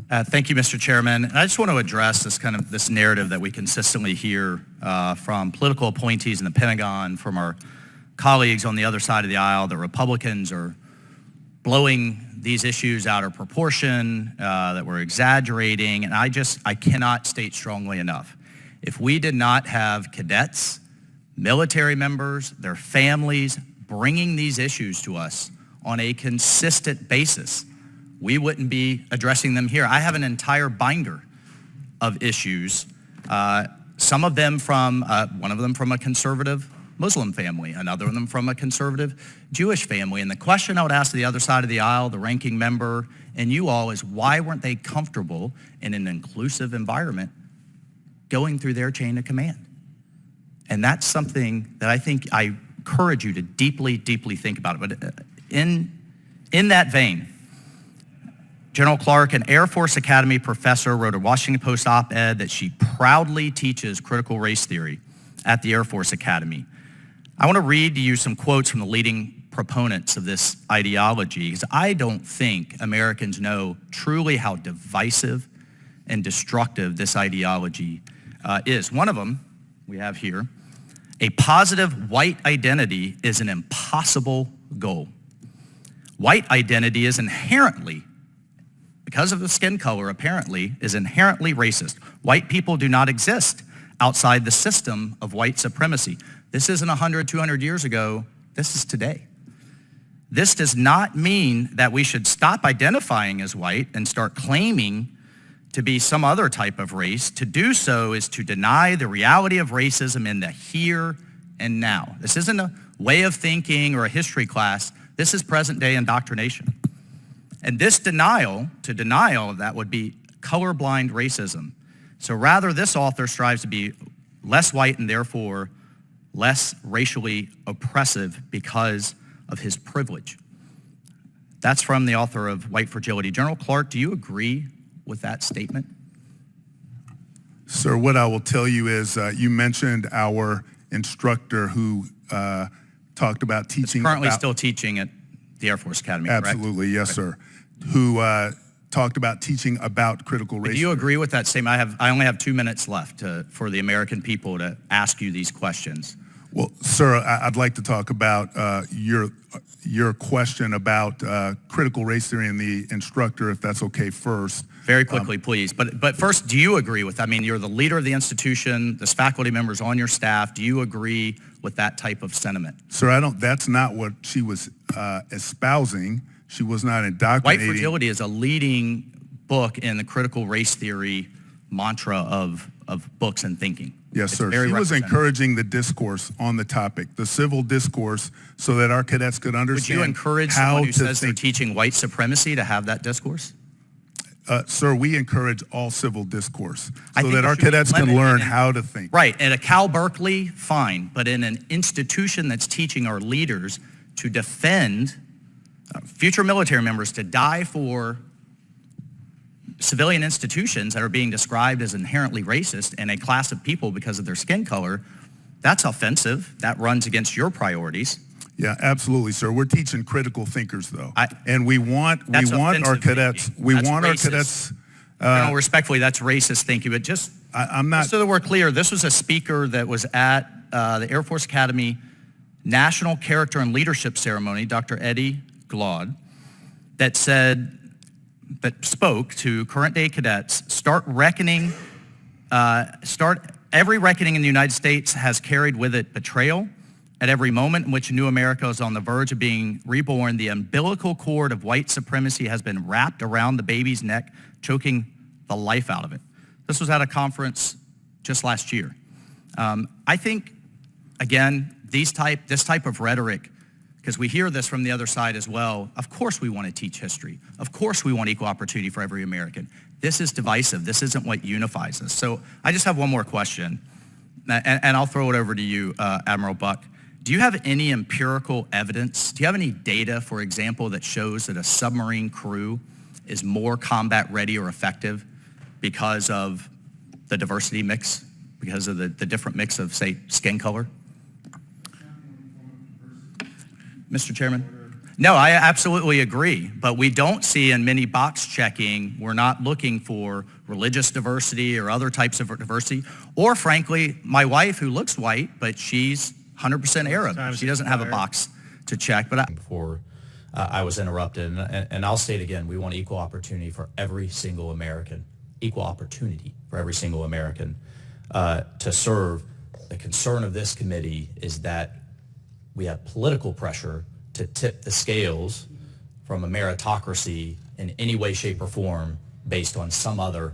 Thank you, Mr. Chairman. And I just want to address this narrative that we consistently hear from political appointees in the Pentagon, from our colleagues on the other side of the aisle, that Republicans are blowing these issues out of proportion, that we're exaggerating. And I cannot state strongly enough. If we did not have cadets, military members, their families bringing these issues to us on a consistent basis, we wouldn't be addressing them here. I have an entire binder of issues, some of them from, one of them from a conservative Muslim family, another of them from a conservative Jewish family. And the question I would ask the other side of the aisle, the ranking member, and you all is, why weren't they comfortable in an inclusive environment going through their chain of command? And that's something that I think I encourage you to deeply, deeply think about it. But in that vein, General Clark, an Air Force Academy professor, wrote a Washington Post op-ed that she proudly teaches critical race theory at the Air Force Academy. I want to read to you some quotes from the leading proponents of this ideology, because I don't think Americans know truly how divisive and destructive this ideology is. One of them we have here: a positive white identity is an impossible goal. White identity is inherently, because of the skin color apparently, is inherently racist. White people do not exist outside the system of white supremacy. This isn't 100, 200 years ago. This is today. This does not mean that we should stop identifying as white and start claiming to be some other type of race. To do so is to deny the reality of racism in the here and now. This isn't a way of thinking or a history class. This is present day indoctrination. And this denial of that would be colorblind racism. So rather, this author strives to be less white and therefore less racially oppressive because of his privilege. That's from the author of White Fragility. General Clark, do you agree with that statement? Sir, what I will tell you is you mentioned our instructor who talked about teaching. Currently still teaching at the Air Force Academy, absolutely, correct? Yes, sir. Who talked about teaching about critical race. Do you agree with that statement? I only have 2 minutes left for the American people to ask you these questions. Well, sir, I'd like to talk about your question about critical race theory and the instructor, if that's okay first. Very quickly, please. But first, do you agree with, you're the leader of the institution, there's faculty members on your staff. Do you agree with that type of sentiment? Sir, that's not what she was espousing. She was not indoctrinating. White Fragility is a leading book in the critical race theory mantra of books and thinking. Yes, sir. She was encouraging the discourse on the topic, the civil discourse, so that our cadets could understand. Would you encourage someone who says they're teaching white supremacy to have that discourse? Sir, we encourage all civil discourse so that our cadets can learn how to think. Right. At a Cal Berkeley, fine. But in an institution that's teaching our leaders to defend future military members, to die for civilian institutions that are being described as inherently racist and a class of people because of their skin color, that's offensive. That runs against your priorities. Yeah, absolutely, sir. We're teaching critical thinkers, though, and we want our cadets. Respectfully, that's racist thinking. But just so that we're clear, this was a speaker that was at the Air Force Academy National Character and Leadership Ceremony, Dr. Eddie Glaude, that spoke to current day cadets. Every reckoning in the United States has carried with it betrayal. At every moment in which a new America is on the verge of being reborn, the umbilical cord of white supremacy has been wrapped around the baby's neck, choking the life out of it. This was at a conference just last year. I think, again, this type of rhetoric, because we hear this from the other side as well. Of course we want to teach history. Of course we want equal opportunity for every American. This is divisive. This isn't what unifies us. So I just have one more question, and I'll throw it over to you, Admiral Buck. Do you have any empirical evidence? Do you have any data, for example, that shows that a submarine crew is more combat ready or effective because of the diversity mix, because of the different mix of, say, skin color? Mr. Chairman? No, I absolutely agree, but we don't see in many box checking, we're not looking for religious diversity or other types of diversity, or frankly, my wife who looks white, but she's 100% Arab. She doesn't have a box to check. But Before I was interrupted, and I'll state again, we want equal opportunity for every single American, equal opportunity for every single American to serve. The concern of this committee is that we have political pressure to tip the scales from a meritocracy in any way, shape, or form based on some other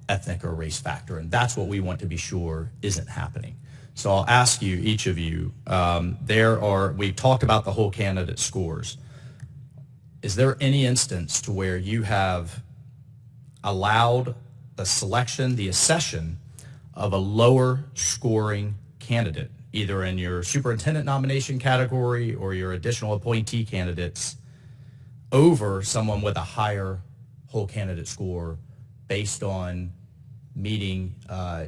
ethnic or race factor. And that's what we want to be sure isn't happening. So I'll ask you, each of you, we talked about the whole candidate scores. Is there any instance to where you have allowed the selection, the accession of a lower scoring candidate, either in your superintendent nomination category or your additional appointee candidates, over someone with a higher whole candidate score based on meeting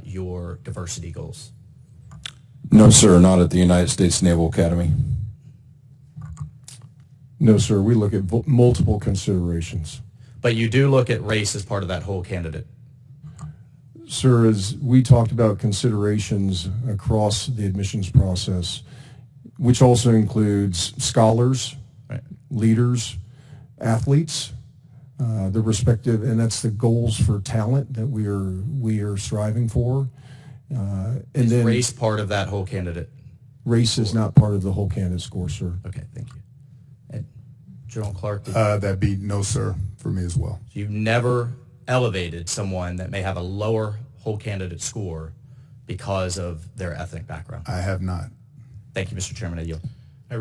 your diversity goals? No, sir, not at the United States Naval Academy. No, sir. We look at multiple considerations. But you do look at race as part of that whole candidate. Sir, as we talked about considerations across the admissions process, which also includes scholars, Right. leaders, athletes, the respective, and that's the goals for talent that we are striving for. And Is then race part of that whole candidate? race is not part of the whole candidate score, sir. Okay, thank you. And General Clark, That'd be no, sir, for me as well. you've never elevated someone that may have a lower whole candidate score because of their ethnic background. I have not. Thank you, Mr. Chairman. I yield.